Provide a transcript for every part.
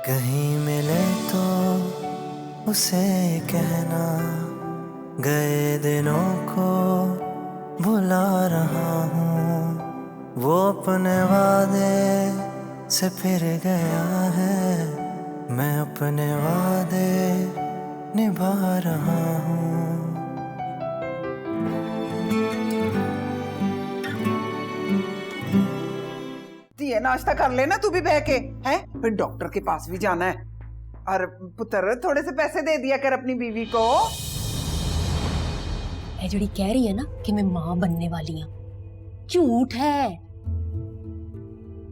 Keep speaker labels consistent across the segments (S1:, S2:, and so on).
S1: कहीं मिले तो उसे कहना, गए दिनों को भुला रहा हूँ। वो अपने वादे से फिर गया है, मैं अपने वादे निभा रहा हूँ।
S2: ये नाश्ता कर लेना तू भी बह के, हैं? फिर डॉक्टर के पास भी जाना है। और पुत्र थोड़े से पैसे दे दिया कर अपनी बीवी को।
S3: ये जड़ी कह रही है ना कि मैं माँ बनने वाली हूँ, झूठ है।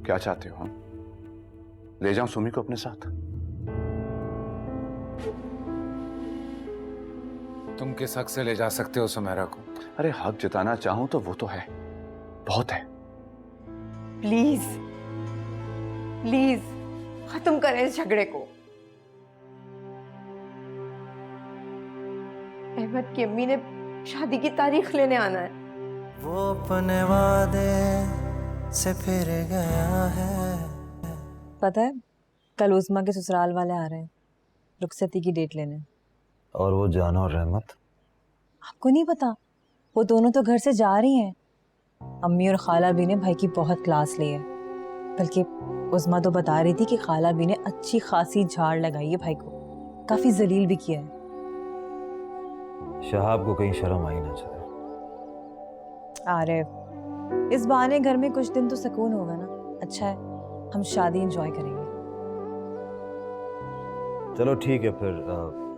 S4: क्या चाहते हो हम? ले जाऊं सुमी को अपने साथ?
S5: तुम किस हक से ले जा सकते हो सुमेरा को?
S4: अरे हक जताना चाहूं तो वो तो है, बहुत है।
S6: प्लीज प्लीज खत्म करें इस झगड़े को। अहमद की अम्मी ने शादी की तारीख लेने आना है।
S1: वो अपने वादे से फिर गया है।
S7: पता है कल उस्मा के ससुराल वाले आ रहे हैं रुखसती की डेट लेने।
S8: और वो जाना और रहमत?
S7: आपको नहीं पता? वो दोनों तो घर से जा रही हैं। अम्मी और खाला भी ने भाई की बहुत क्लास ली है, बल्कि उस्मा तो बता रही थी कि खाला भी ने अच्छी खासी झाड़ लगाई है भाई को, काफी जलील भी किया है।
S8: शहाब को कहीं शर्म आई ना चले।
S7: आरिफ, इस बहाने घर में कुछ दिन तो सुकून होगा ना। अच्छा है हम शादी एंजॉय करेंगे।
S8: चलो ठीक है फिर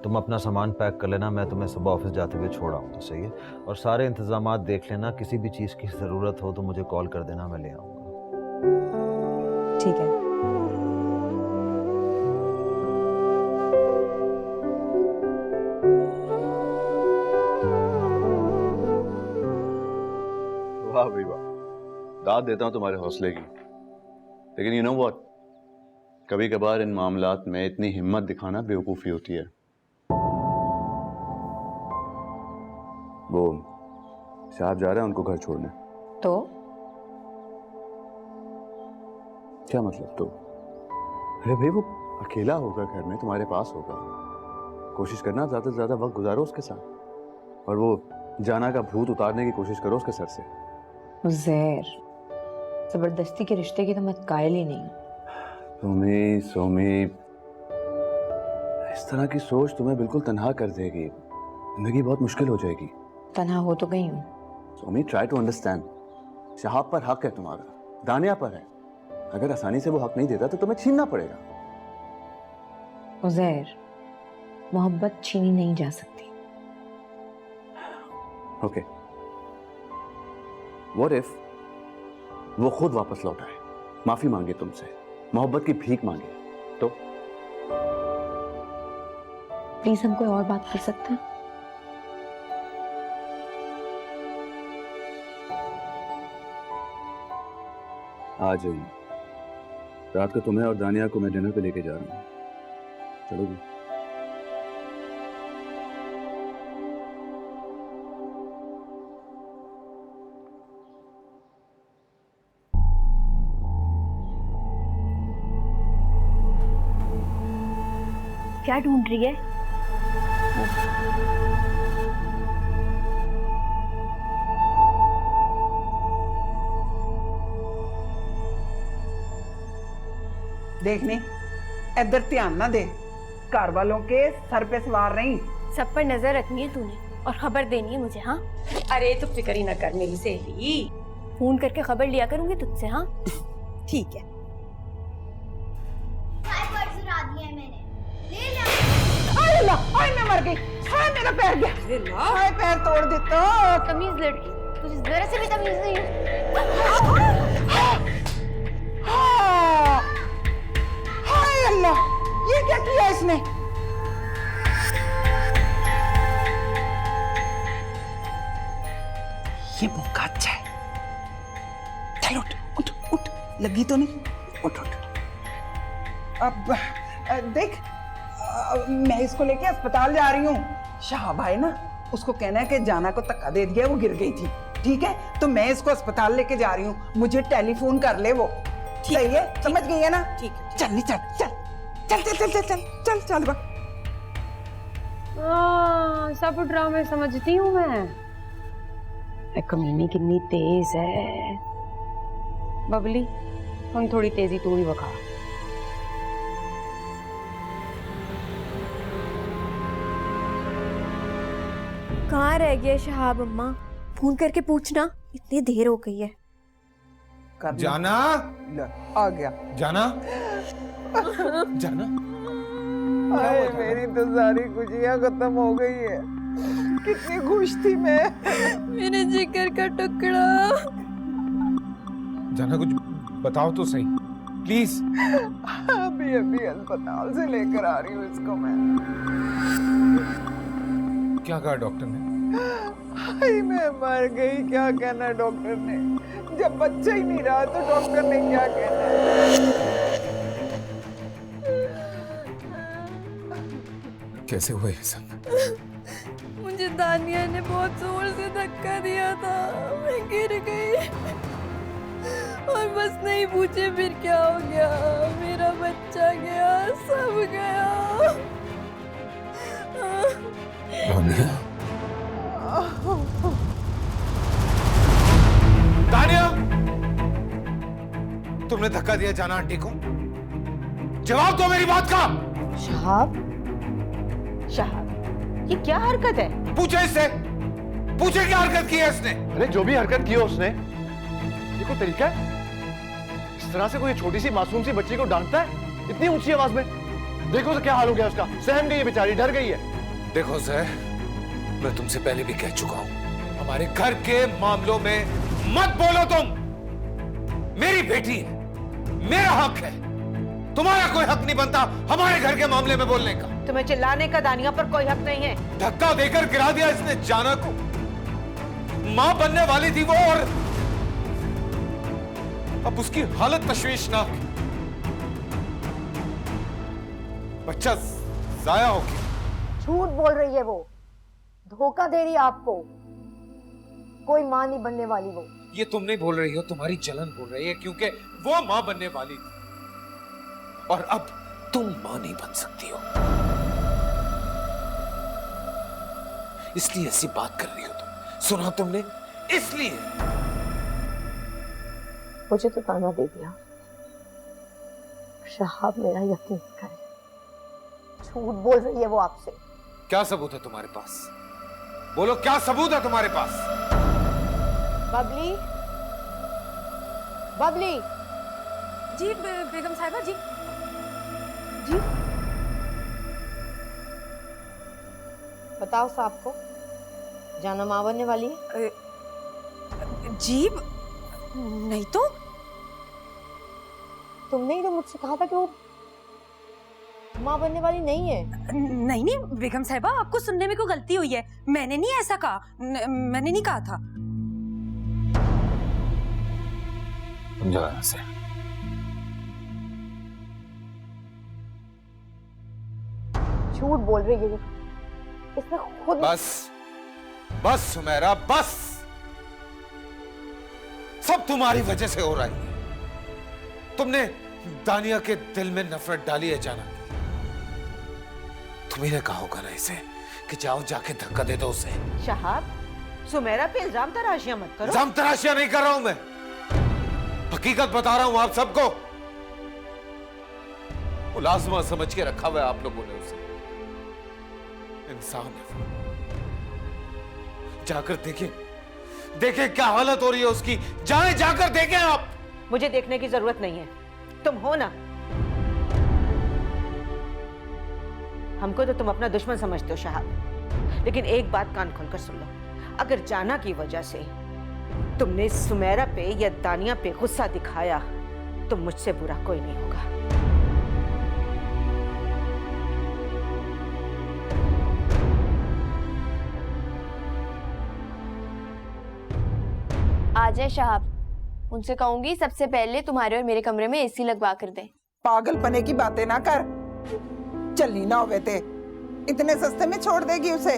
S8: तुम अपना सामान पैक कर लेना, मैं तुम्हें सुबह ऑफिस जाते हुए छोड़ आऊँगा, सही है? और सारे इंतजामात देख लेना, किसी भी चीज़ की ज़रूरत हो तो मुझे कॉल कर देना, मैं ले आऊँगा।
S7: ठीक है।
S4: वाह भाई वाह, दाद देता हूं तुम्हारे हौसले की। लेकिन यू नो व्हाट, कभी कभार इन मामलात में इतनी हिम्मत दिखाना बेवकूफ़ी होती है। वो साहब जा रहे हैं उनको घर छोड़ने।
S6: तो
S4: क्या मतलब तो? अरे भाई वो अकेला होगा घर में, तुम्हारे पास होगा। कोशिश करना ज़्यादा से ज़्यादा वक्त गुजारो उसके साथ, और वो जाना का भूत उतारने की कोशिश करो उसके सर से।
S6: उज़ैर, जबरदस्ती के रिश्ते की तो मैं कायल ही नहीं।
S4: सोमी, इस तरह की सोच तुम्हें बिल्कुल तन्हा कर देगी। जिंदगी बहुत मुश्किल हो जाएगी।
S6: तन्हा हो तो गई हूँ।
S4: Somi, try to understand. Shahab पर हक है तुम्हारा, दानिया पर है। अगर आसानी से वो हक नहीं देता तो तुम्हें छीनना पड़ेगा।
S6: उज़ैर, मोहब्बत छीनी नहीं जा सकती।
S4: ओके, व्हाट इफ वो खुद वापस लौट आए, माफी मांगे तुमसे, मोहब्बत की भीख मांगे तो?
S6: प्लीज हम कोई और बात कर सकते हैं?
S4: आ जाइए, रात को तुम्हें और दानिया को मैं डिनर पे लेके जा रहा हूँ। चलोगी?
S3: क्या ढूंढ रही है?
S2: देखने इधर ध्यान ना दे, घर वालों के सर पे सवार नहीं।
S3: सब पर नजर रखनी है तूने और खबर देनी है मुझे। हाँ,
S9: अरे तो फिक्र ही ना कर मेरी सहेली,
S3: फोन करके खबर लिया करूंगी तुझसे। हाँ
S9: ठीक है।
S2: आय अल्लाह, आय मैं मर गई। हाय मेरा पैर गया, हाय पैर तोड़ देता।
S3: तमीज लड़की, तुझे जरा से भी तमीज नहीं है।
S2: हाय अल्लाह, ये क्या किया इसने? ये मौका अच्छा है। चल उठ उठ उठ, लगी तो नहीं? उठ उठ। अब देख, मैं इसको लेके अस्पताल जा रही हूँ। शाह भाई ना, उसको कहना है कि जाना को धक्का दे दिया, वो गिर गई थी। ठीक है, तो मैं इसको अस्पताल लेके जा रही हूँ, मुझे टेलीफोन कर ले वो। सही है, समझ गई है ना?
S9: ठीक है।
S2: चल नहीं, चल चल। चल चल चल चल चल चल चल बा।
S3: सब ड्रामे समझती हूँ मैं। कमीनी कितनी तेज है। बबली हम थोड़ी तेजी तू ही बखा।
S10: कहाँ रह गए शहाब अम्मा? फोन करके पूछना, इतनी देर हो गई है।
S5: जाना
S2: ले, आ गया।
S5: जाना जाना
S2: अरे मेरी तो सारी खुशियाँ खत्म हो गई है। कितनी खुश थी मैं।
S10: मेरे जिगर का टुकड़ा।
S5: जाना कुछ बताओ तो सही प्लीज।
S2: अभी अभी अस्पताल से लेकर आ रही हूँ इसको मैं।
S5: क्या कहा डॉक्टर ने?
S2: हाय मैं मर गई। क्या कहना डॉक्टर ने? जब बच्चा ही नहीं रहा तो डॉक्टर ने क्या कहना?
S5: कैसे हुआ ये सब?
S10: मुझे दानिया ने बहुत जोर से धक्का दिया था, मैं गिर गई और बस नहीं पूछे फिर क्या हो गया। मेरा बच्चा गया, सब गया।
S5: दानिया, तुमने धक्का दिया जाना आंटी को? जवाब दो मेरी बात का।
S9: शहाब, शहाब, ये क्या हरकत है?
S5: पूछे इससे, पूछे क्या हरकत की है इसने?
S4: अरे जो भी हरकत की है उसने, ये कोई तरीका है? इस तरह से कोई छोटी सी मासूम सी बच्ची को डांटता है इतनी ऊंची आवाज में? देखो तो क्या हाल हो गया उसका। सहम गई है बेचारी, डर गई है।
S5: देखो सर, मैं तुमसे पहले भी कह चुका हूं, हमारे घर के मामलों में मत बोलो तुम। मेरी बेटी है, मेरा हक है। तुम्हारा कोई हक नहीं बनता हमारे घर के मामले में बोलने का।
S9: तुम्हें चिल्लाने का दानिया पर कोई हक नहीं है।
S5: धक्का देकर गिरा दिया इसने जाना को। मां बनने वाली थी वो, और अब उसकी हालत तशवीशनाक है। बच्चा जाया हो गया।
S11: झूठ बोल रही है वो, धोखा दे रही है आपको। कोई मां नहीं बनने वाली वो।
S5: ये तुम नहीं बोल रही हो, तुम्हारी जलन बोल रही है, क्योंकि वो मां बनने वाली थी और अब तुम मां नहीं बन सकती हो, इसलिए ऐसी बात कर रही हो तुम। सुना तुमने? इसलिए।
S11: मुझे तो ताना दे दिया। शहाब मेरा यकीन करे, झूठ बोल रही है वो आपसे।
S5: क्या सबूत है तुम्हारे पास? बोलो, क्या सबूत है तुम्हारे पास?
S11: बबली, बबली
S10: जी बेगम साहिबा जी।
S11: जी बताओ साहब को, जाना मां बनने वाली है?
S10: जी नहीं तो।
S11: तुमने ही तो मुझसे कहा था कि वो मां बनने वाली नहीं है।
S10: नहीं नहीं बेगम साहिबा, आपको सुनने में कोई गलती हुई है। मैंने नहीं ऐसा कहा, मैंने नहीं कहा था।
S5: समझो यहां से।
S11: झूठ बोल रही है इसने खुद।
S5: बस बस सुमेरा, बस। सब तुम्हारी वजह से हो रही है। तुमने दानिया के दिल में नफरत डाली है जाना। तुम्ही ने कहा होगा ना इसे कि जाओ जाके धक्का दे दो उसे।
S9: शहाब, सुमेरा पे इल्जाम तराशियां मत करो।
S5: इल्जाम तराशियां नहीं कर रहा हूं मैं, हकीकत बता रहा हूं आप सबको। मुलाजमा समझ के रखा हुआ है आप लोगों ने उसे। इंसान है वो। जाकर देखें, देखें क्या हालत हो रही है उसकी। जाएं, जाकर देखें आप।
S9: मुझे देखने की जरूरत नहीं है, तुम हो ना। हमको तो तुम अपना दुश्मन समझते हो शहाब, लेकिन एक बात कान खोलकर सुन लो। अगर जाना की वजह से तुमने सुमेरा पे या दानिया पे गुस्सा दिखाया तो मुझसे बुरा कोई नहीं होगा।
S10: आ जाए शहाब, उनसे कहूंगी सबसे पहले तुम्हारे और मेरे कमरे में एसी लगवा कर दे।
S2: पागलपने की बातें ना कर। चलनी ना होवे थे, इतने सस्ते में छोड़ देगी उसे?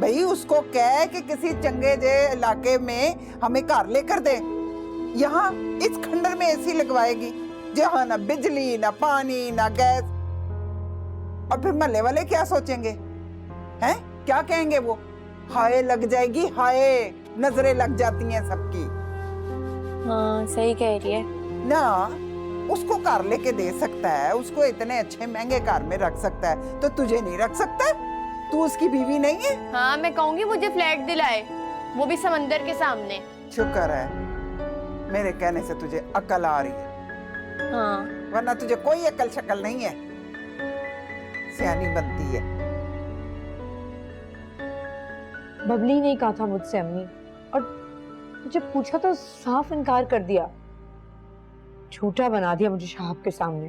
S2: भाई उसको कह कि किसी चंगे जे इलाके में हमें घर लेकर दे, यहाँ इस खंडर में एसी लगवाएगी। जहाँ ना बिजली, ना पानी, ना गैस। और फिर महल्ले वाले क्या सोचेंगे? हैं? क्या कहेंगे वो? हाय लग जाएगी, हाय नजरें लग जाती हैं सबकी।
S6: हाँ सही कह रही है
S2: ना, उसको कार लेके दे सकता है, उसको इतने अच्छे महंगे कार में रख सकता है, तो तुझे नहीं रख सकता? तू उसकी बीवी नहीं है?
S10: हाँ मैं कहूंगी मुझे फ्लैट दिलाए, वो भी समंदर के सामने।
S2: शुक्र है मेरे कहने से तुझे अकल आ रही है,
S10: हाँ
S2: वरना तुझे कोई अकल शक्ल नहीं है, सियानी बनती है।
S6: बबली ने कहा था मुझसे अम्मी, और मुझे पूछा तो साफ इनकार कर दिया, झूठा बना दिया मुझे शहाब के सामने।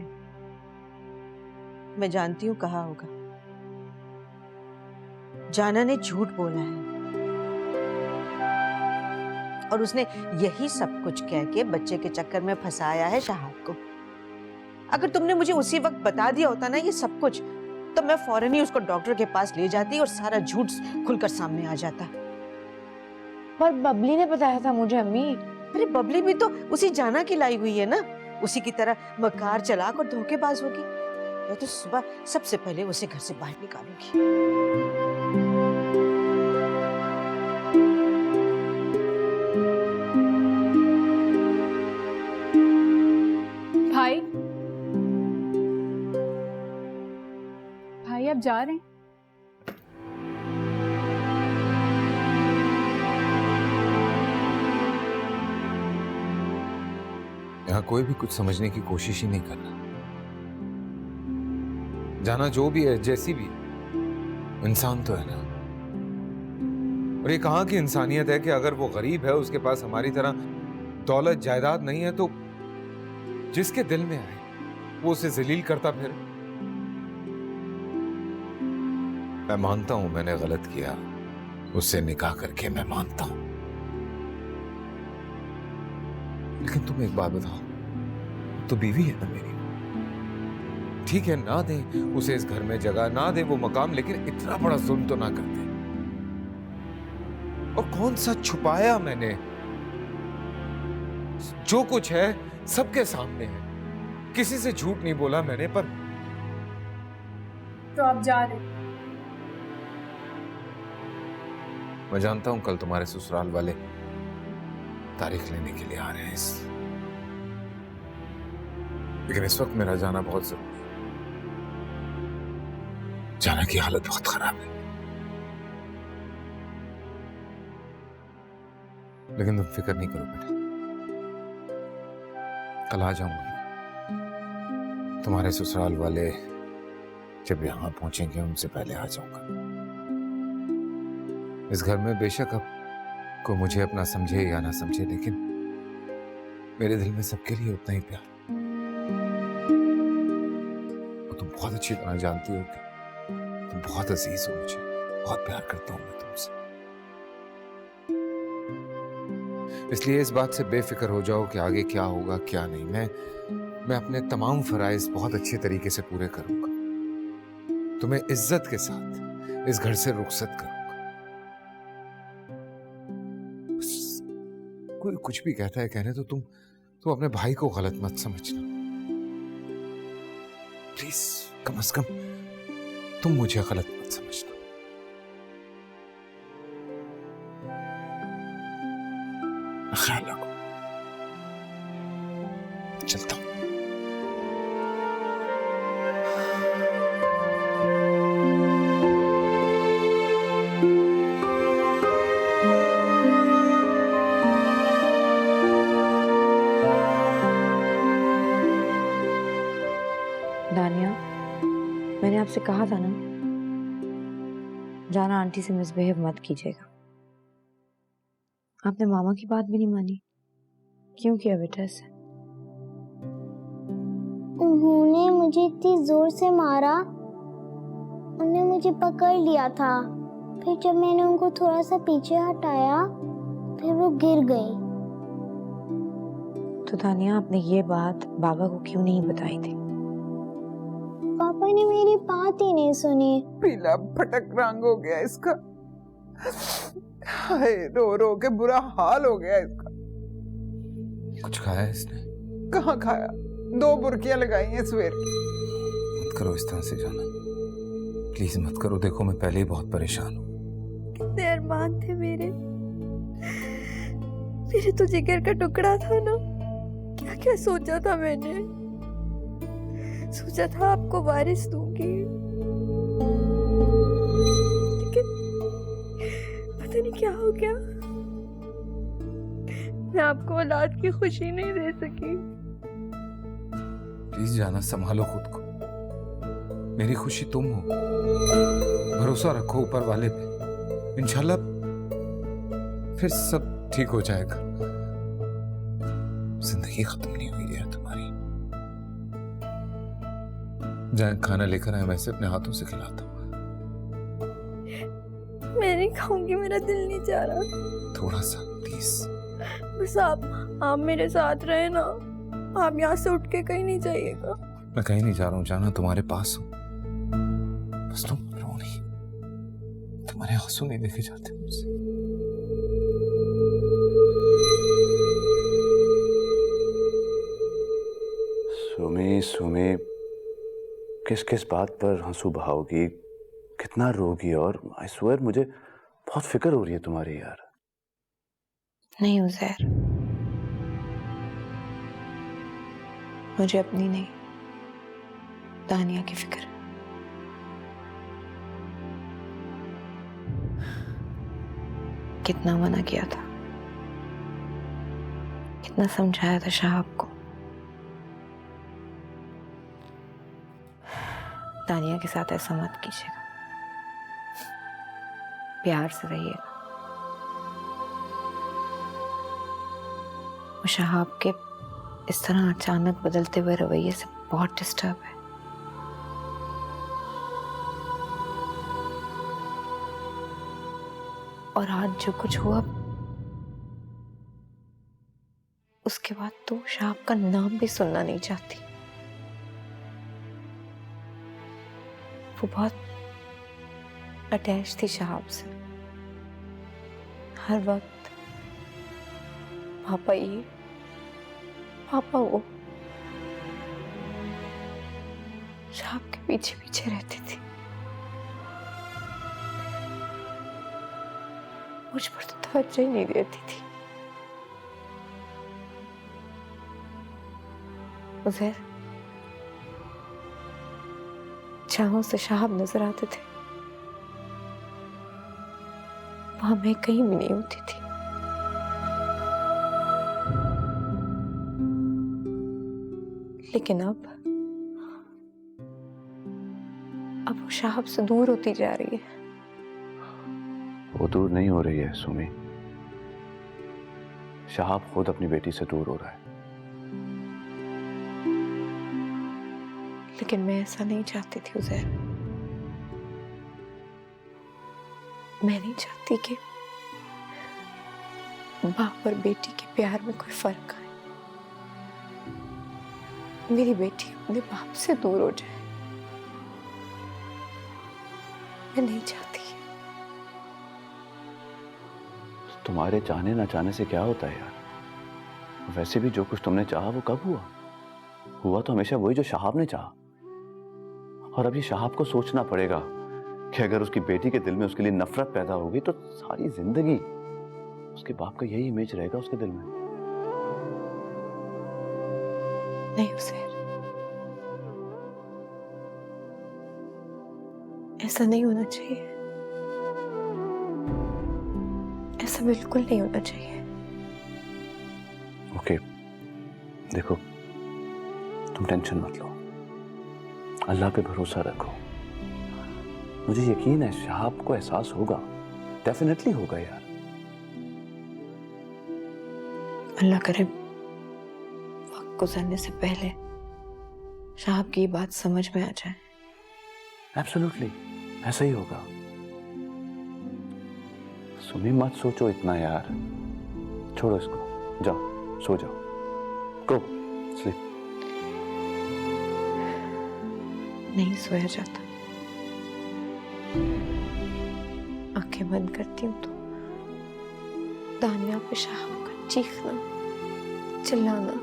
S9: मैं जानती हूँ कहा होगा, जाना ने झूठ बोला है और उसने यही सब कुछ कह के बच्चे के चक्कर में फंसाया है शहाब को। अगर तुमने मुझे उसी वक्त बता दिया होता ना ये सब कुछ, तो मैं फौरन ही उसको डॉक्टर के पास ले जाती और सारा झूठ खुलकर सामने आ जाता।
S6: पर बबली ने बताया था मुझे अम्मी।
S9: अरे बबली भी तो उसी जाना की लाई हुई है ना, उसी की तरह मकार चलाक और धोखेबाज होगी। मैं तो सुबह सबसे पहले उसे घर से बाहर निकालूंगी।
S10: भाई, भाई आप जा रहे हैं?
S5: यहाँ कोई भी कुछ समझने की कोशिश ही नहीं करना। जाना जो भी है, जैसी भी है, इंसान तो है ना। और ये कहाँ की इंसानियत है कि अगर वो गरीब है, उसके पास हमारी तरह दौलत जायदाद नहीं है, तो जिसके दिल में आए वो उसे जलील करता फिर। मैं मानता हूं मैंने गलत किया, उससे निकाह करके मैं मानता हूं, लेकिन तुम एक बात बताओ, तो बीवी है ना मेरी। ठीक है ना दे उसे इस घर में जगह, ना दे वो मकाम, लेकिन इतना बड़ा जुल्म तो ना करते। और कौन सा छुपाया मैंने? जो कुछ है सबके सामने है, किसी से झूठ नहीं बोला मैंने। पर
S10: तो आप जा रहे?
S5: मैं जानता हूं कल तुम्हारे ससुराल वाले तारीख लेने के लिए आ रहे हैं, लेकिन इस वक्त मेरा जाना बहुत जरूरी है। जाना की हालत बहुत खराब है, लेकिन तुम फिक्र नहीं करो बेटा, कल आ जाऊंगा। तुम्हारे ससुराल वाले जब यहां पहुंचेंगे उनसे पहले आ जाऊंगा। इस घर में बेशक अब को मुझे अपना समझे या ना समझे, लेकिन मेरे दिल में सबके लिए उतना ही प्यार। और तुम बहुत अच्छी तरह जानती हो कि तुम बहुत अजीज हो मुझे, बहुत प्यार करता हूं मैं तुमसे। इसलिए इस बात से बेफिक्र हो जाओ कि आगे क्या होगा क्या नहीं। मैं अपने तमाम फराइज बहुत अच्छे तरीके से पूरे करूंगा, तुम्हें इज्जत के साथ इस घर से रुखसत करूंगा। कोई कुछ भी कहता है कहने तो तुम अपने भाई को गलत मत समझना प्लीज। कम से कम तुम मुझे गलत मत समझना। ख्याल रखो, चलता हूं।
S6: दानिया, मैंने आपसे कहा था ना, जाना आंटी से मिसबिहेव मत कीजिएगा। आपने मामा की बात भी नहीं मानी, क्यों किया बेटा ऐसे?
S12: उन्होंने मुझे इतनी जोर से मारा, उन्होंने मुझे पकड़ लिया था, फिर जब मैंने उनको थोड़ा सा पीछे हटाया फिर वो गिर गई।
S6: तो दानिया, आपने ये बात बाबा को क्यों नहीं बताई थी?
S12: पापा ने मेरी बात ही नहीं सुनी।
S2: पीला फटक रंग हो गया इसका, हाय रो रो के बुरा हाल हो गया इसका।
S5: कुछ खाया इसने?
S2: कहाँ खाया, 2 बुर्कियां लगाई हैं सवेर।
S5: मत करो इस तरह से जाना, प्लीज मत करो। देखो मैं पहले ही बहुत परेशान हूँ।
S10: कितने अरमान थे मेरे तो जिगर का टुकड़ा था ना। क्या क्या सोचा था मैंने, सोचा था आपको वारिस दूंगी, लेकिन पता नहीं क्या हो गया। मैं आपको औलाद की खुशी नहीं दे सकी।
S5: प्लीज जाना, संभालो खुद को। मेरी खुशी तुम हो। भरोसा रखो ऊपर वाले पे, इंशाल्लाह फिर सब ठीक हो जाएगा। जिंदगी खत्म नहीं हुई है तुम्हारी। जाए खाना लेकर आए, वैसे अपने हाथों से खिलाता हूँ।
S10: मैं नहीं खाऊंगी, मेरा दिल नहीं चाह रहा।
S5: थोड़ा सा प्लीज।
S10: बस आप मेरे साथ रहे ना। आप यहाँ से उठ के कहीं नहीं जाइएगा।
S5: मैं कहीं नहीं जा रहा हूँ, जाना तुम्हारे पास हूँ। बस तुम रो नहीं, तुम्हारे आंसू नहीं देखे जाते मुझसे।
S4: सुमी किस किस बात पर आंसू बहाओगी, कितना रोगी? और आई स्वेयर मुझे बहुत फिक्र हो रही है तुम्हारी यार।
S6: नहीं उज़ैर, मुझे अपनी नहीं, दानिया की फिक्र। कितना मना किया था, कितना समझाया था शाहब को। दानिया के साथ ऐसा मत कीजिएगा, प्यार से रहिएगा। वो शाहब के इस तरह अचानक बदलते हुए रवैये से बहुत डिस्टर्ब है। और आज जो कुछ हुआ उसके बाद तो शाहब का नाम भी सुनना नहीं चाहती। वो बहुत अटैच थी शाहब से, हर वक्त पापा ये पापा वो, शाहब के पीछे पीछे रहती थी। मुझ पर तो तवज्जो ही नहीं देती थी। उज़ैर, जहां से शाहब नजर आते थे वहां मैं कहीं भी नहीं होती थी। लेकिन अब वो शाहब से दूर होती जा रही है।
S4: वो दूर नहीं हो रही है सुमी, शाहब खुद अपनी बेटी से दूर हो रहा है।
S6: लेकिन मैं ऐसा नहीं चाहती थी उज़ैर। मैं नहीं चाहती कि बाप और बेटी के प्यार में कोई फर्क आए। मेरी बेटी अपने बाप से दूर हो जाए, मैं नहीं चाहती।
S4: तुम्हारे चाहने ना चाहने से क्या होता है यार? वैसे भी जो कुछ तुमने चाहा वो कब हुआ? हुआ तो हमेशा वही जो शाहब ने चाहा। और अब ये शाहब को सोचना पड़ेगा कि अगर उसकी बेटी के दिल में उसके लिए नफरत पैदा होगी तो सारी जिंदगी उसके बाप का यही इमेज रहेगा उसके दिल में।
S6: नहीं उज़ैर, ऐसा नहीं होना चाहिए। ऐसा बिल्कुल नहीं होना चाहिए।
S4: ओके, देखो तुम टेंशन मत लो, अल्लाह पे भरोसा रखो। मुझे यकीन है शाहब को एहसास होगा, डेफिनेटली होगा यार।
S6: अल्लाह करे वक्त गुजरने से पहले शाहब की बात समझ में आ जाए।
S4: एब्सोल्युटली ऐसा ही होगा। सुमी मत सोचो इतना यार, छोड़ो इसको, जाओ सो जाओ, गो स्लीप।
S6: नहीं सोया जाता। आंखें बंद करती हूँ तो दानिया पे शाहब का चीखना, चिल्लाना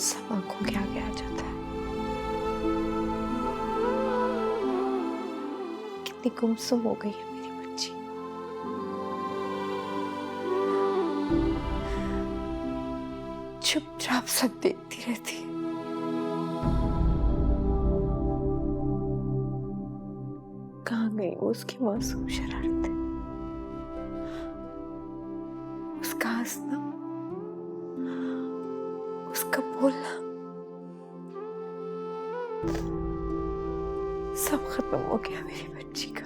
S6: सब आंखों के आगे आ जाता है। कितनी गुमसुम हो गई है मेरी बच्ची। चुपचाप सब देखती रहती है। कहाँ गई वो उसकी मासूम शरारतें, उसका हंसना, उसका बोलना, सब खत्म हो गया मेरी बच्ची का।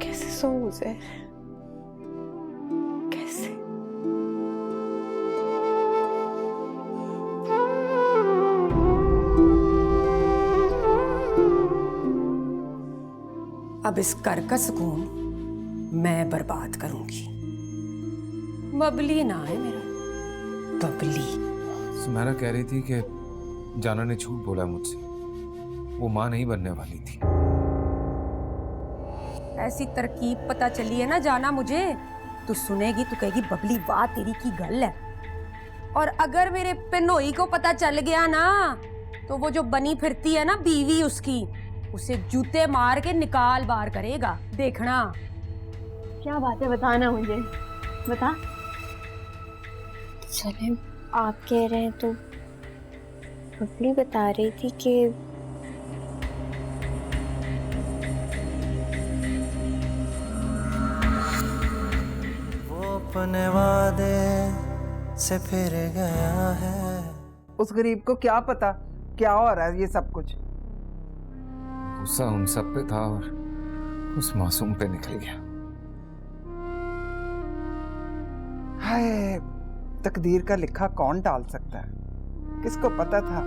S6: कैसे सोऊं ज़हर, कैसे?
S3: अब इस घर का सुकून मैं बर्बाद करूंगी। बबली ना है मेरा, बबली।
S5: सुमेरा कह रही थी कि जाना ने झूठ बोला मुझसे, वो माँ नहीं बनने वाली थी।
S3: ऐसी तरकीब पता चली है ना जाना मुझे, तू सुनेगी तो कहेगी बबली वाह तेरी की गल है। और अगर मेरे पिनोई को पता चल गया ना तो वो जो बनी फिरती है ना बीवी उसकी, उसे जूते मार के निकाल बाहर करेगा, देखना।
S6: क्या बात है, बताना मुझे, बता। सलीम आप कह रहे हैं तो बबली बता रही थी कि
S1: वो अपने वादे से फिर गया है।
S2: उस गरीब को क्या पता क्या हो रहा है ये सब कुछ।
S5: गुस्सा उन सब पे था और उस मासूम पे निकल गया।
S2: हाय, तकदीर का लिखा कौन टाल सकता है। किसको पता था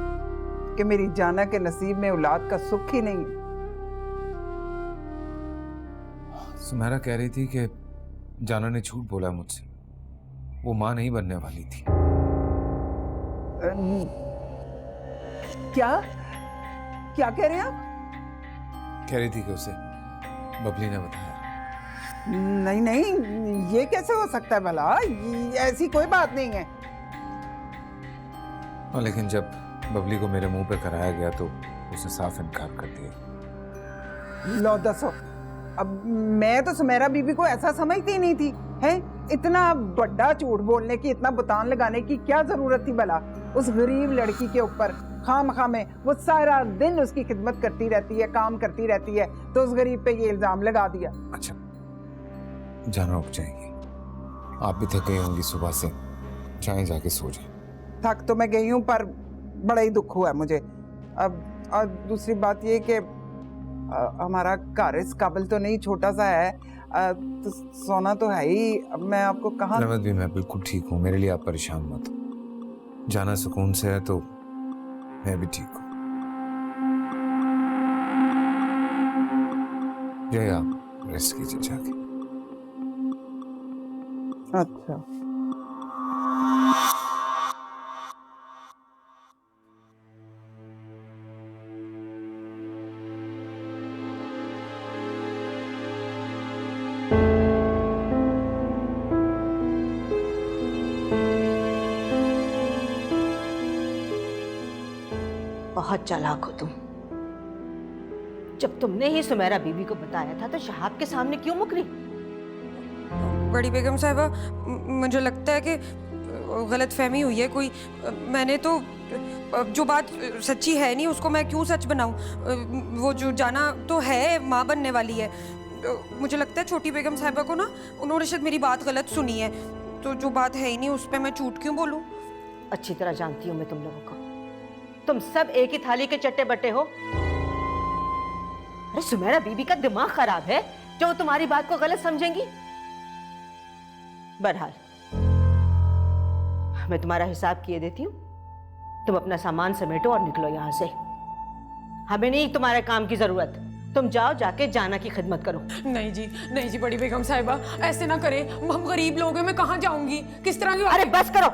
S2: कि मेरी जाना के नसीब में औलाद का सुख ही नहीं।
S5: सुमेरा कह रही थी कि जाना ने झूठ बोला मुझसे, वो माँ नहीं बनने वाली थी।
S2: क्या क्या कह रहे हैं आप?
S5: कह रही थी कि उसे बबली ने बताया।
S2: नहीं नहीं, ये कैसे हो सकता है भला, ऐसी कोई बात नहीं है।
S5: हाँ, लेकिन जब बबली को मेरे मुंह पे कराया गया तो उसने साफ इनकार कर दिया।
S2: लो दसो, अब मैं तो सुमेरा बीबी को ऐसा समझती नहीं थी। है इतना बड़ा झूठ बोलने की, इतना बुतान लगाने की क्या जरूरत थी भला उस गरीब लड़की के ऊपर। खामखा में वो सारा दिन उसकी खिदमत करती रहती है, काम करती रहती है, तो उस गरीब पे ये इल्जाम लगा दिया।
S5: अच्छा, जाना उठ जाएगी, आप भी थक गई होंगी सुबह से, चाहे जाके सो जाए।
S2: थक तो मैं गई हूँ पर बड़ा ही दुख हुआ है मुझे। अब और दूसरी बात ये कि हमारा घर इस काबिल तो नहीं, छोटा सा है, तो सोना तो है ही। अब मैं आपको कहाँ।
S5: रहमत भी, मैं बिल्कुल ठीक हूँ, मेरे लिए आप परेशान मत हो। जाना सुकून से है तो मैं भी ठीक हूँ। ये आप रेस्ट कीजिए जाके।
S2: अच्छा,
S9: बहुत चालाक हो तुम। जब तुमने ही सुमेरा बीबी को बताया था तो शहाब के सामने क्यों मुकरी?
S3: बड़ी बेगम साहिबा, मुझे लगता है कि गलत फहमी हुई है कोई। मैंने तो जो बात सच्ची है नहीं उसको मैं क्यों सच बनाऊं। वो जो जाना तो है माँ बनने वाली है। मुझे लगता है छोटी बेगम साहिबा को ना, उन्होंने शायद मेरी बात गलत सुनी है, तो जो बात है ही नहीं उस पर मैं झूठ क्यों बोलूं।
S9: अच्छी तरह जानती हूँ मैं तुम लोगों को, तुम सब एक ही थाली के चट्टे बट्टे हो। अरे सुमेरा बीबी का दिमाग खराब है जो तुम्हारी बात को गलत समझेंगी। बहरहाल मैं तुम्हारा हिसाब किए देती हूँ, तुम अपना सामान समेटो और निकलो यहाँ से। हमें नहीं तुम्हारे काम की जरूरत, तुम जाओ जाके जाना की खिदमत करो।
S3: नहीं जी, नहीं जी बड़ी बेगम साहिबा, ऐसे ना करे, हम गरीब लोग हैं, मैं कहाँ जाऊंगी, किस तरह की।
S9: अरे बस करो,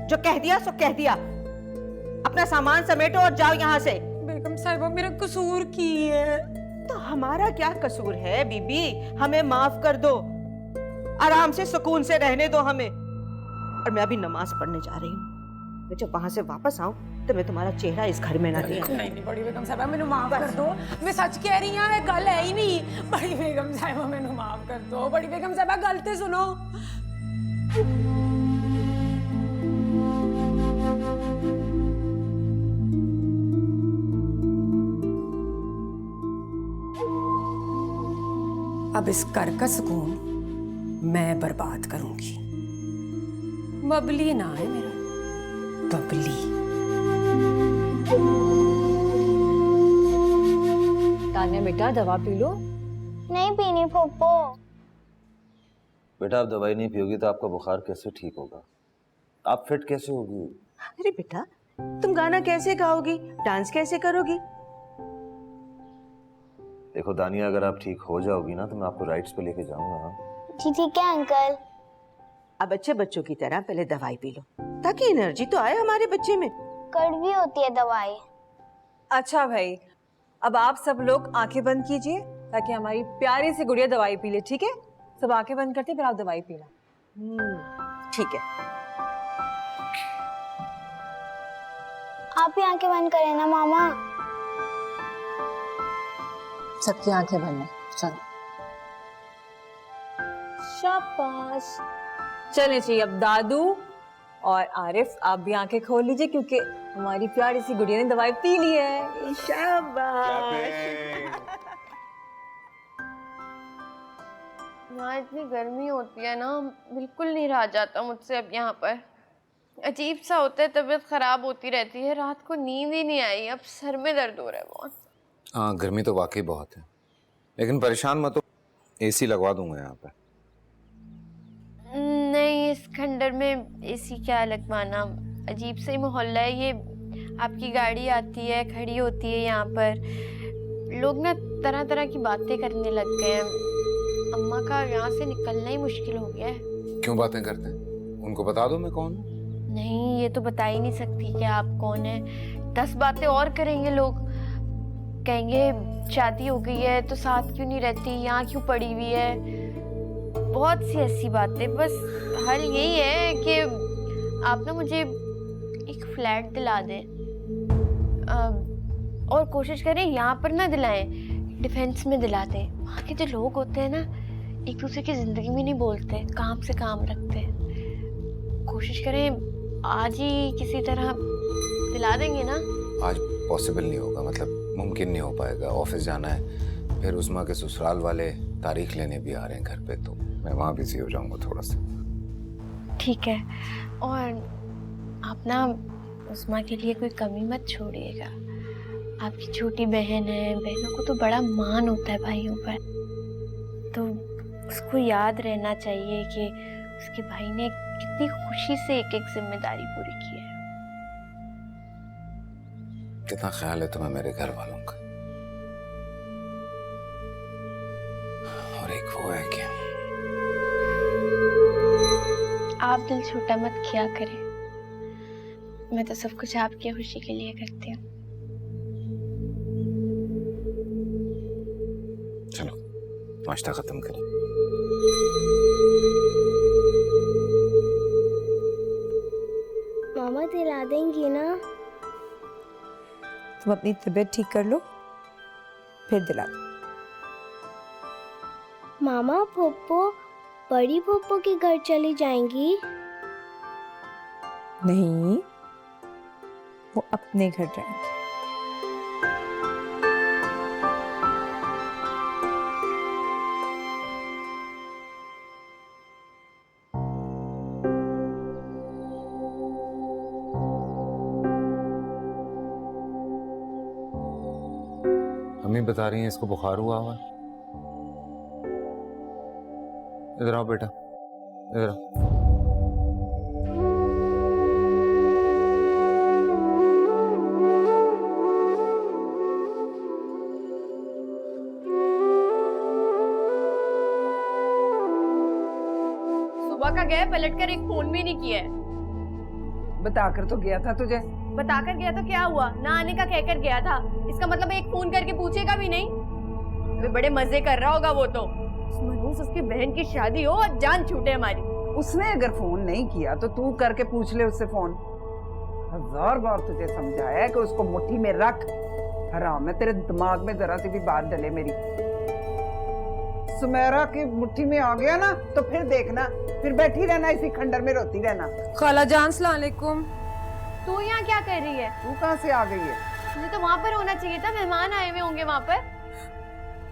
S9: जो कह दिया सो कह दिया। अपना सामान समेटो और जाओ यहाँ से।
S3: बेगम साहिबा मेरा कसूर की है।
S9: तो हमारा क्या कसूर है बीबी? हमें माफ कर दो, आराम से सुकून से रहने दो हमें। और मैं अभी नमाज पढ़ने जा रही हूँ। मैं जब वहां से वापस आऊं तो मैं तुम्हारा चेहरा इस घर में ना देखूं।
S3: नहीं बड़ी बेगम साहिबा मैंने माफ कर दो, मैं सच कह रही हूं, गल है ही नहीं। बड़ी बेगम साहिबा मैंने माफ कर दो। बड़ी बेगम साहिबा गल ते सुनो। अब इस घर का सुकून मैं बर्बाद करूंगी। बबली ना है मेरा, बबली।
S6: तान्या बेटा दवा पी लो।
S12: नहीं पीनी फूफो।
S8: बेटा आप दवाई नहीं पियोगी तो आपका बुखार कैसे ठीक होगा? आप फिट कैसे होगी?
S9: अरे बेटा, तुम गाना कैसे गाओगी, डांस कैसे करोगी?
S8: देखो दानिया, अगर आप ठीक हो जाओगी ना तो मैं आपको राइड्स पे लेके जाऊंगा।
S12: जी ठीक है अंकल।
S9: अब अच्छे बच्चों की तरह पहले दवाई पी लो ताकि एनर्जी तो आए हमारे बच्चे में।
S12: कड़वी होती है दवाई।
S7: अच्छा भाई, अब आप सब लोग आंखें बंद कीजिए ताकि हमारी प्यारी सी गुड़िया दवाई पी ले। ठीक है, सब आंखें बंद करते फिर आप दवाई पीना।
S9: ठीक है।
S12: आप ही आंखें बंद करें ना मामा।
S6: सबकी आंखें बंद है, चलो।
S12: शाबाश।
S7: चलें जी, अब दादू और आरिफ आप भी आंखें खोल लीजिए क्योंकि हमारी प्यारी सी गुड़िया ने दवाई पी ली है।
S9: शाबाश।
S10: यहाँ इतनी गर्मी होती है ना, बिल्कुल नहीं रहा जाता मुझसे अब यहाँ पर। अजीब सा होता है, तबीयत खराब होती रहती है, रात को नींद ही नहीं आई, अब सर में दर्द हो रहा है बहुत।
S5: हाँ गर्मी तो वाकई बहुत है, लेकिन परेशान मत हो, एसी लगवा दूंगा यहाँ पे।
S10: नहीं, इस खंडर में एसी क्या लगवाना, अजीब सा ही मोहल्ला है ये। आपकी गाड़ी आती है, खड़ी होती है यहाँ पर, लोग ना तरह तरह की बातें करने लग गए हैं। अम्मा का यहाँ से निकलना ही मुश्किल हो गया है।
S5: क्यों बातें करते हैं? उनको बता दो मैं कौन हूँ।
S10: नहीं, ये तो बता ही नहीं सकती कि आप कौन है। 10 बातें और करेंगे लोग, कहेंगे शादी हो गई है तो साथ क्यों नहीं रहती, यहाँ क्यों पड़ी हुई है, बहुत सी ऐसी बातें। बस हल यही है कि आप ना मुझे एक फ्लैट दिला दें, और कोशिश करें यहाँ पर ना दिलाएं, डिफेंस में दिला दें। वहाँ के जो लोग होते हैं ना, एक दूसरे की ज़िंदगी में नहीं बोलते, काम से काम रखते। कोशिश करें आज ही किसी तरह दिला देंगे ना।
S5: आज पॉसिबल नहीं होगा, मतलब मुमकिन नहीं हो पाएगा। ऑफिस जाना है, फिर उस्मा के ससुराल वाले तारीख लेने भी आ रहे हैं घर पे, तो मैं वहाँ बिजी हो जाऊंगा थोड़ा सा।
S10: ठीक है, और आप ना उस्मा के लिए कोई कमी मत छोड़िएगा। आपकी छोटी बहन है, बहनों को तो बड़ा मान होता है भाइयों पर, तो उसको याद रहना चाहिए कि उसके भाई ने कितनी खुशी से एक एक जिम्मेदारी पूरी की है।
S5: कितना ख्याल है तुम्हें मेरे घर वालों का। और एक वो है कि
S10: आप दिल छोटा मत किया करें, मैं तो सब कुछ आपकी खुशी के लिए करती हूँ।
S5: चलो नाश्ता खत्म करें।
S12: मामा दिला देंगी ना?
S6: तुम अपनी तबीयत ठीक कर लो फिर दिला दो।
S12: मामा पप्पो बड़ी पप्पो के घर चली जाएंगी?
S6: नहीं, वो अपने घर जाएंगे।
S5: अम्मी बता रही हैं इसको बुखार हुआ हुआ। इधर आओ बेटा, इधर आओ।
S10: सुबह का गया, पलट कर एक फोन भी नहीं किया है।
S2: बताकर तो गया था तुझे।
S10: बताकर गया तो क्या हुआ, ना आने का कहकर गया था, इसका मतलब एक फोन करके पूछेगा भी नहीं। वे बड़े मजे कर रहा होगा वो तो। उस मनहूस उसकी बहन की शादी हो और जान छूटे हमारी।
S2: उसने अगर फोन नहीं किया तो तू करके पूछ ले उससे फोन। 1000 बार तुझे समझाया है कि उसको मुट्ठी में रख। हराम है तेरे दिमाग में जरा सी भी बात डले मेरी। सुमेरा की मुट्ठी में आ गया ना तो फिर देखना, फिर बैठी रहना इसी खंडर में रोती रहना।
S3: खाला जान सलाम अलैकुम।
S10: तू यहाँ क्या कर रही है?
S2: तू कहाँ से आ गई है?
S10: मुझे तो वहाँ पर होना चाहिए था, मेहमान आए हुए होंगे वहाँ पर।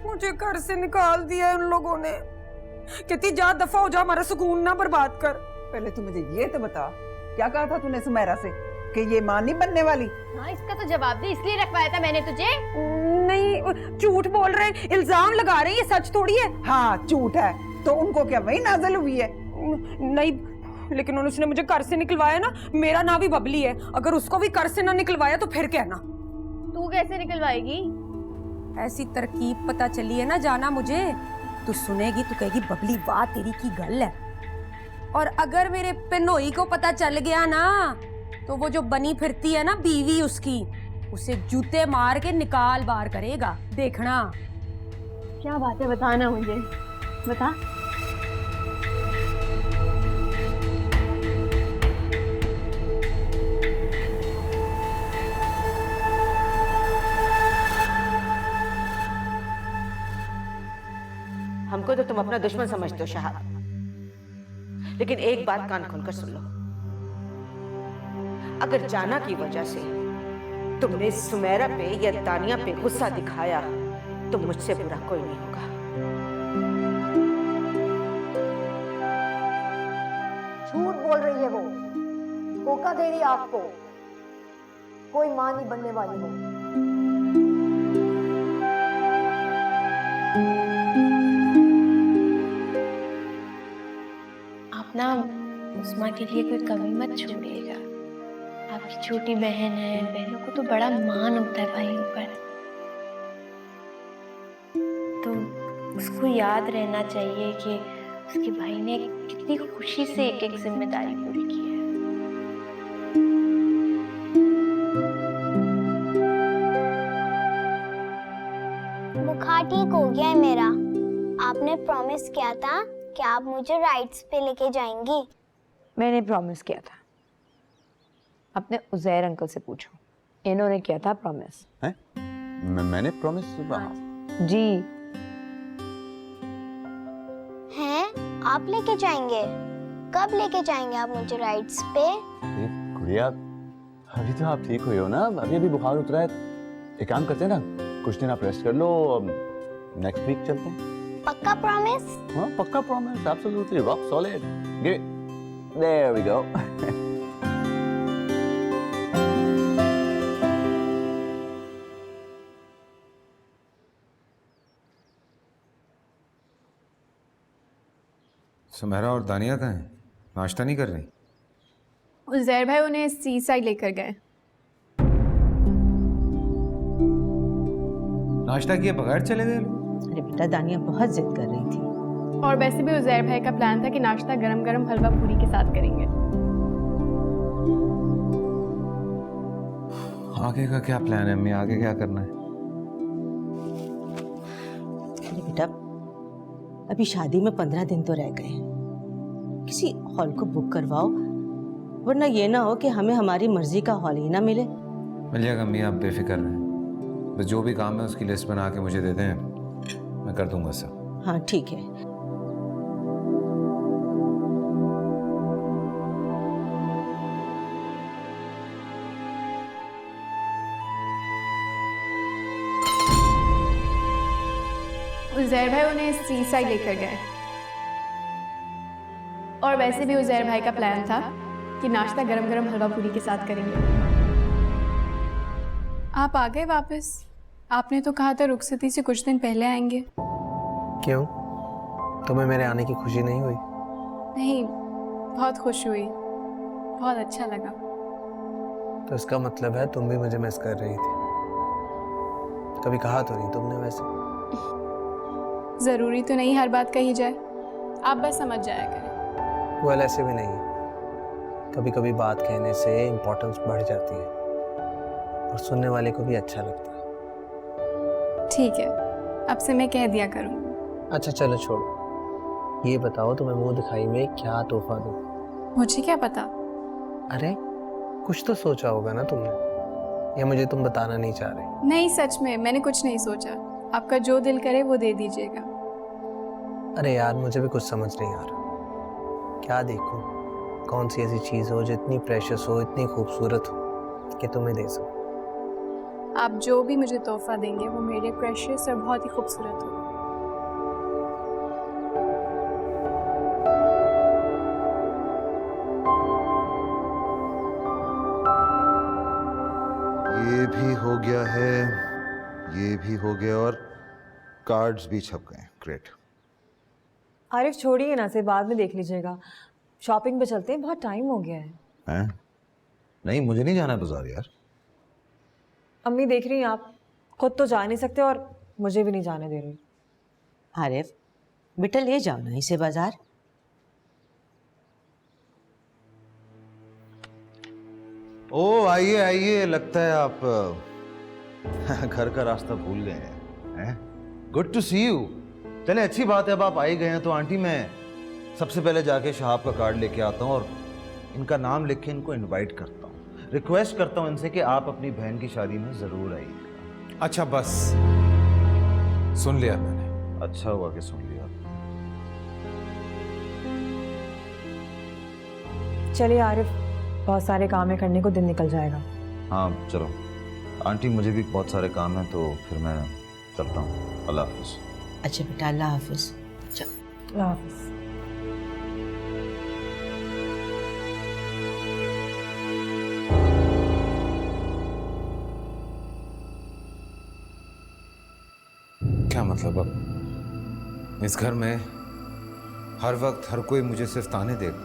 S3: मुझे घर से निकाल दिया उन लोगों ने। कहती जा दफा हो जा, हमारा सुकून ना बर्बाद कर।
S2: पहले तू मुझे ये तो बता, क्या कहा था तूने सुमेरा से कि ये मां नहीं बनने वाली?
S10: हाँ, इसका तो जवाब दे, इसलिए रखवाया था मैंने तुझे।
S3: नहीं, झूठ बोल रहे हैं, इल्जाम लगा रहे हैं, ये सच थोड़ी है।
S2: हाँ झूठ है तो उनको क्या वही नाज़िल हुई है?
S3: नहीं, लेकिन उसने मुझे घर से निकलवाया ना। मेरा नाम भी बबली है, अगर उसको भी घर से ना निकलवाया तो फिर कहना।
S10: तू कैसे निकलवाएगी?
S3: ऐसी तरकीब पता चली है ना जाना मुझे। तू सुनेगी तो कहेगी बबली वाह तेरी की गल है। और अगर मेरे पिनोई को पता चल गया ना तो वो जो बनी फिरती है ना बीवी उसकी, उसे जूते मार के निकाल बाहर करेगा, देखना।
S10: क्या बात है, बताना मुझे, बता।
S9: हमको तो तुम अपना दुश्मन समझते हो शहाब, लेकिन एक बात कान खोलकर सुन लो। अगर जाना की वजह से तुमने सुमेरा पे या दानिया पे गुस्सा दिखाया तो मुझसे बुरा कोई नहीं होगा।
S11: झूठ बोल रही है वो, धोखा दे रही है आपको। कोई मां नहीं बनने वाली वो।
S10: आप ना उस्मा के लिए कोई कमी मत छोड़िएगा। आपकी छोटी बहन है, बहनों को तो बड़ा मान होता है भाइयों पर। तो उसको याद रहना चाहिए कि उसके भाई ने कितनी खुशी से एक एक जिम्मेदारी पूरी की है।
S12: बुखार ठीक हो गया है मेरा। आपने प्रॉमिस किया था कि आप मुझे राइड्स पे लेके जाएंगी।
S6: मैंने प्रॉमिस किया था। अपने उज़ैर अंकल से पूछो, इन्होंने किया था प्रॉमिस।
S4: हैं? मैंने प्रॉमिस?
S6: जी।
S12: हैं? आप लेके जाएंगे? कब लेके जाएंगे आप मुझे राइड्स पे?
S4: गुड़िया, अभी तो आप ठीक हुई हो ना, अभी बुखार उतरा है। एक काम करते हैं ना, कुछ दिन आप रेस्ट कर लो, नेक्स्ट वीक चलते हैं।
S12: पक्का प्रॉमिस?
S4: हाँ पक्का promise, absolutely rock solid. There we go.
S5: Sumera और दानिया कहाँ हैं? नाश्ता नहीं कर रही?
S10: उज़ैर भाई उन्हें सी साइड लेकर गए।
S5: नाश्ता किए बगैर चले गए?
S7: अरे बेटा, दानिया बहुत जिद कर रही थी।
S10: और वैसे भी उज़ैर भाई का प्लान था कि नाश्ता गरम गरम हलवा पूरी के साथ करेंगे।
S5: आगे का क्या प्लान है अम्मी? आगे क्या करना है?
S7: अरे बेटा, अभी शादी में 15 दिन तो रह गए। किसी हॉल को बुक करवाओ, वरना ये ना हो कि हमें हमारी मर्जी का हॉल ही ना मिले।
S5: मिल जाएगा अम्मी, आप बेफिक्र रहें। बस जो भी काम है उसकी लिस्ट बना के मुझे दे दें, मैं कर दूंगा सब।
S7: हाँ ठीक है।
S10: उज़ैर भाई उन्हें सी साइड लेकर गए। और वैसे भी उज़ैर भाई का प्लान था कि नाश्ता गरम गरम हलवा पूरी के साथ करेंगे। आप आ गए वापस? आपने तो कहा था रुखसती से कुछ दिन पहले आएंगे।
S1: क्यों? तुम्हें मेरे आने की खुशी नहीं हुई?
S10: नहीं, बहुत खुश हुई, बहुत अच्छा लगा।
S1: तो इसका मतलब है तुम भी मुझे मिस कर रही थी। कभी कहा तो नहीं तुमने वैसे।
S10: ज़रूरी तो नहीं हर बात कही जाए, आप बस समझ जाया करें।
S1: वो ऐसे भी नहीं है, कभी कभी बात कहने से इम्पोर्टेंस बढ़ जाती है और सुनने वाले को भी अच्छा लगता है।
S10: ठीक है, अब से मैं कह दिया करूँ।
S1: अच्छा चलो छोड़ो, ये बताओ तुम्हें मुंह दिखाई में क्या तोहफा दूं?
S10: मुझे क्या पता।
S1: अरे कुछ तो सोचा होगा ना तुमने, या मुझे तुम बताना नहीं चाह रहे?
S10: नहीं, सच में मैंने कुछ नहीं सोचा। आपका जो दिल करे वो दे दीजिएगा।
S1: अरे यार मुझे भी कुछ समझ नहीं आ रहा, क्या देखूं? कौन सी ऐसी चीज़ हो जो इतनी प्रेशियस हो, इतनी खूबसूरत हो कि तुम्हें दे सकूं?
S10: आप जो भी मुझे तोहफा देंगे वो मेरे प्रेशियस और बहुत ही खूबसूरत होगा।
S13: ये भी हो गया है, ये भी हो गया और कार्ड्स भी छप गए। ग्रेट।
S7: आरिफ छोड़िए ना, से बाद में देख लीजिएगा। शॉपिंग पे चलते हैं, बहुत टाइम हो गया है।
S8: हैं? नहीं, मुझे नहीं जाना बाजार यार।
S7: अम्मी देख रही हैं, आप खुद तो जा नहीं सकते और मुझे भी नहीं जाने दे रही।
S9: आरिफ बेटा ले जाओ ना इसे बाजार।
S8: ओ आइए आइए, लगता है आप घर का रास्ता भूल गए हैं। Good to see you. चले अच्छी बात है, अब आप आई गए हैं तो आंटी मैं सबसे पहले जाके शहाब का कार्ड लेके आता हूँ और इनका नाम लिख के इनको इनवाइट करता हूँ। रिक्वेस्ट करता हूँ इनसे कि आप अपनी बहन की शादी में जरूर आइएगा।
S5: अच्छा बस, सुन लिया मैंने।
S8: अच्छा हुआ कि सुन लिया।
S7: चलिए आरिफ, बहुत सारे काम है, करने को दिन निकल जाएगा।
S8: हाँ चलो आंटी, मुझे भी बहुत सारे काम हैं तो फिर मैं चलता हूँ। अल्लाह हाफिज।
S9: अच्छा बेटा, अल्लाह हाफिज।
S7: अल्लाह हाफिज।
S5: क्या मतलब? अब इस घर में हर वक्त हर कोई मुझे सिर्फ ताने देगा,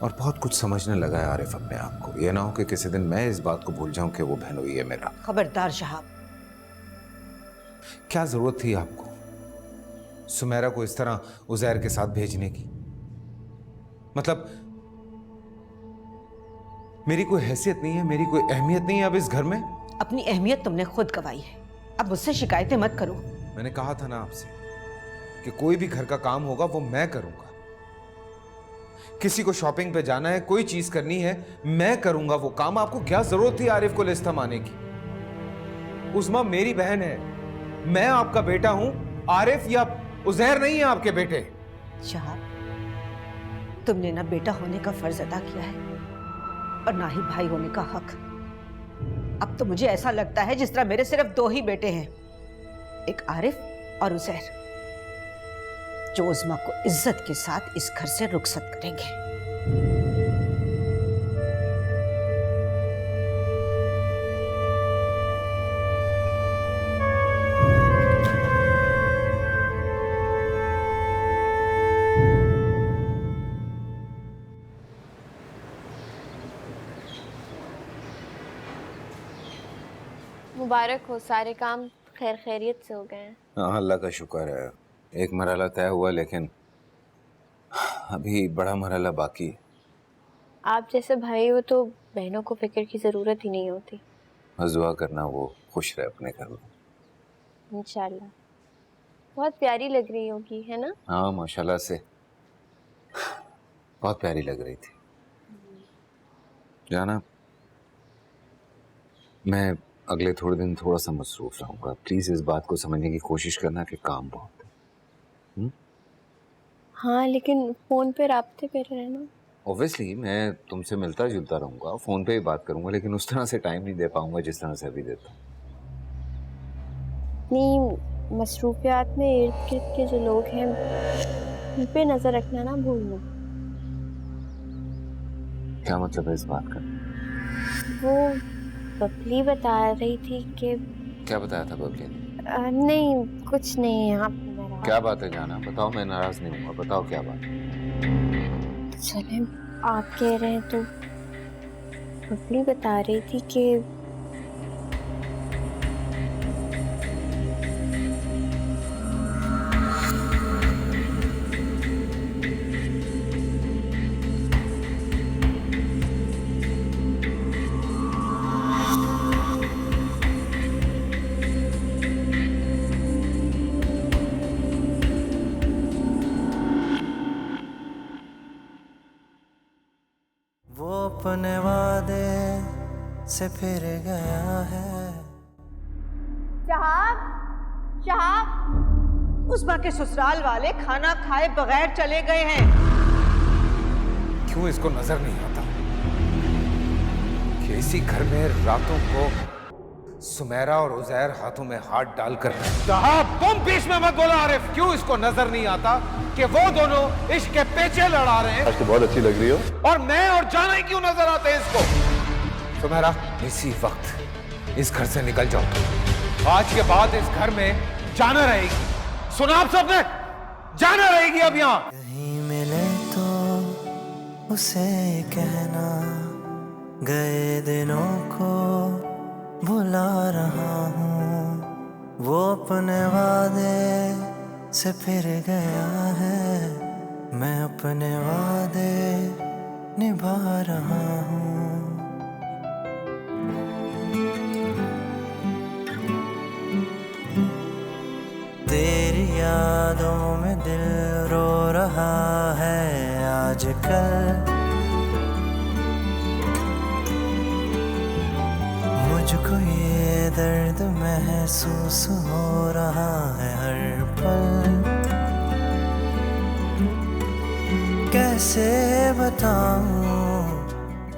S5: और बहुत कुछ समझने लगा है आरिफ अपने आप को। ये ना हो कि किसी दिन मैं इस बात को भूल जाऊं कि वो बहनोई है मेरा।
S9: खबरदार शहाब।
S5: क्या जरूरत थी आपको सुमेरा को इस तरह उजैर के साथ भेजने की? मतलब मेरी कोई हैसियत नहीं है, मेरी कोई अहमियत नहीं है अब इस घर में?
S9: अपनी अहमियत तुमने खुद गवाई है, अब मुझसे शिकायतें मत करो।
S5: मैंने कहा था ना आपसे कि कोई भी घर का काम होगा वो मैं करूंगा। किसी को शॉपिंग पे जाना है, कोई चीज करनी है, मैं करूंगा वो काम। आपको क्या जरूरत थी आरिफ को लिस्ट थमाने की? उस्मा मेरी बहन है, मैं आपका बेटा हूं। आरिफ या उजैर नहीं है आपके बेटे।
S9: शहाब, तुमने ना बेटा होने का फर्ज अदा किया है और ना ही भाई होने का हक। अब तो मुझे ऐसा लगता है जिस तरह मेरे सिर्फ दो ही बेटे हैं, एक आरिफ और उजैर, जो उस्मा को इज्जत के साथ इस घर से रुखसत करेंगे।
S10: मुबारक हो, सारे काम खैर खैरियत से हो गए हैं।
S5: हाँ, अल्लाह का शुक्र है। एक मरहला तय हुआ, लेकिन अभी बड़ा मरहला बाकी है।
S10: आप जैसे भाई हो तो बहनों को फिक्र की ज़रूरत ही नहीं होती।
S5: बस दुआ करना वो खुश रहे अपने घर में।
S10: इंशाल्लाह। बहुत प्यारी लग रही होगी, है ना?
S5: हाँ माशाल्लाह से बहुत प्यारी लग रही थी। जाना, मैं अगले थोड़े दिन थोड़ा सा मसरूफ रहूंगा। प्लीज इस बात को समझने की कोशिश करना कि काम बहुत है।
S10: हाँ, लेकिन फ़ोन पे राब्ते पे रहना।
S5: ऑब्वियसली मैं तुमसे मिलता जुलता रहूंगा, फोन पे ही बात करूंगा, लेकिन उस तरह से टाइम नहीं दे पाऊंगा जिस तरह से अभी देता हूँ।
S10: इतनी मसरूफियात में इर्द गिर्द के जो लोग हैं उन पे नज़र रखना ना भूलना।
S5: क्या मतलब है इस बात का?
S10: वो बबली बता रही थी कि
S5: क्या बताया था बबली ने?
S10: नहीं कुछ नहीं। आप
S5: क्या बात है जाना, बताओ। मैं नाराज नहीं हूँ, बताओ क्या बात है।
S10: चले, आप कह रहे हैं तो बबली बता रही थी कि
S1: अपने वादे से फिर गया है।
S9: शहाब, शहाब, उस माँ के ससुराल वाले खाना खाए बगैर चले गए हैं।
S5: क्यों इसको नजर नहीं आता कि इसी घर में रातों को सुमेरा और उजैर हाथों में हाथ डालकर साहब तुम बीच में मत बोलो आरिफ। क्यों इसको नजर नहीं आता कि वो दोनों इश्क के पेचे लड़ा रहे हैं?
S4: आज तो बहुत अच्छी लग रही हो।
S5: और मैं और जाना ही क्यों नजर आते हैं इसको? सुमेरा इसी वक्त इस घर से निकल जाओ तुम। आज के बाद इस घर में जाना रहेगी। सुना आप सबने? जाना रहेगी अब यहाँ।
S1: कहीं मिले तो उसे कहना गए दिनों को भुला रहा हूँ। वो अपने वादे से फिर गया है, मैं अपने वादे निभा रहा हूँ। तेरी यादों में दिल रो रहा है आजकल। मुझको ये दर्द महसूस हो रहा है हर पल। कैसे बताऊं